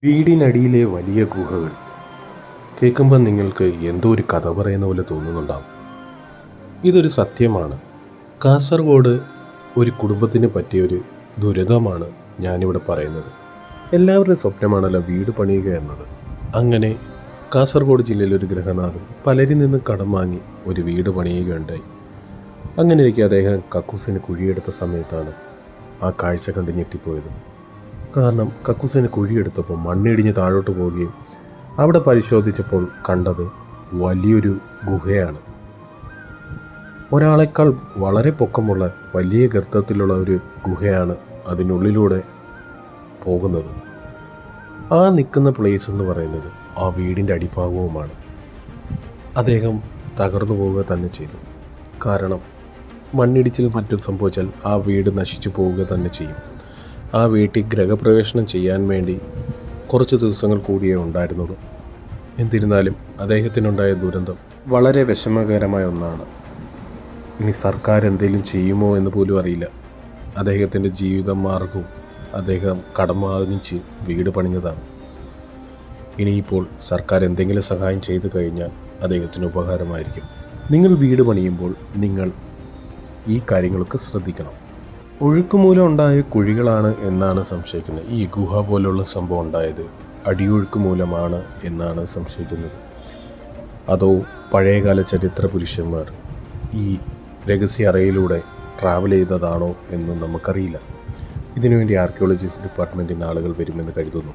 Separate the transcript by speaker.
Speaker 1: വീടിനടിയിലെ വലിയ ഗുഹകൾ കേൾക്കുമ്പോൾ നിങ്ങൾക്ക് എന്തോ ഒരു കഥ പറയുന്ന പോലെ തോന്നുന്നുണ്ടാവും. ഇതൊരു സത്യമാണ്. കാസർഗോഡ് ഒരു കുടുംബത്തിന് പറ്റിയൊരു ദുരിതമാണ് ഞാനിവിടെ പറയുന്നത്. എല്ലാവരുടെയും സ്വപ്നമാണല്ലോ വീട് പണിയുക എന്നത്. അങ്ങനെ കാസർഗോഡ് ജില്ലയിലൊരു ഗൃഹനാഥൻ പലരിൽ നിന്ന് കടം വാങ്ങി ഒരു വീട് പണിയുകയുണ്ടായി. അങ്ങനെ ഇരിക്കെ അദ്ദേഹം കക്കൂസിന് കുഴിയെടുത്ത സമയത്താണ് ആ കാഴ്ച കണ്ട് ഞെട്ടിപ്പോയത്. കാരണം കക്കൂസിന് കുഴിയെടുത്തപ്പോൾ മണ്ണിടിഞ്ഞ് താഴോട്ട് പോവുകയും അവിടെ പരിശോധിച്ചപ്പോൾ കണ്ടത് വലിയൊരു ഗുഹയാണ്. ഒരാളെക്കാൾ വളരെ പൊക്കമുള്ള വലിയ ഗർത്തത്തിലുള്ള ഒരു ഗുഹയാണ് അതിനുള്ളിലൂടെ പോകുന്നത്. ആ നിൽക്കുന്ന പ്ലേസ് എന്ന് പറയുന്നത് ആ വീടിൻ്റെ അടിഭാഗവുമാണ്. അദ്ദേഹം തകർന്നു പോവുക തന്നെ ചെയ്തു. കാരണം മണ്ണിടിച്ചിൽ മറ്റും സംഭവിച്ചാൽ ആ വീട് നശിച്ചു പോവുക തന്നെ ചെയ്യും. ആ വീട്ടിൽ ഗൃഹപ്രവേശനം ചെയ്യാൻ വേണ്ടി കുറച്ച് ദിവസങ്ങൾ കൂടിയേ ഉണ്ടായിരുന്നുള്ളൂ. എന്നിരുന്നാലും അദ്ദേഹത്തിനുണ്ടായ ദുരന്തം വളരെ വിഷമകരമായ ഒന്നാണ്. ഇനി സർക്കാർ എന്തെങ്കിലും ചെയ്യുമോ എന്ന് പോലും അറിയില്ല. അദ്ദേഹത്തിൻ്റെ ജീവിത മാർഗവും അദ്ദേഹം കടം വാങ്ങിച്ച് വീട് പണിഞ്ഞതാണ്. ഇനിയിപ്പോൾ സർക്കാർ എന്തെങ്കിലും സഹായം ചെയ്തു കഴിഞ്ഞാൽ അദ്ദേഹത്തിന് ഉപകാരമായിരിക്കും. നിങ്ങൾ വീട് പണിയുമ്പോൾ നിങ്ങൾ ഈ കാര്യങ്ങളൊക്കെ ശ്രദ്ധിക്കണം. ഒഴുക്കുമൂലം ഉണ്ടായ കുഴികളാണ് എന്നാണ് സംശയിക്കുന്നത്. ഈ ഗുഹ പോലുള്ള സംഭവം ഉണ്ടായത് അടിയൊഴുക്ക് മൂലമാണ് എന്നാണ് സംശയിക്കുന്നത്. അതോ പഴയകാല ചരിത്ര പുരുഷന്മാർ ഈ രഹസ്യ അറയിലൂടെ ട്രാവൽ ചെയ്തതാണോ എന്നും നമുക്കറിയില്ല. ഇതിനുവേണ്ടി ആർക്കിയോളജിസ്റ്റ് ഡിപ്പാർട്ട്മെൻറ്റിൽ നിന്ന് ആളുകൾ വരുമെന്ന് കരുതുന്നു.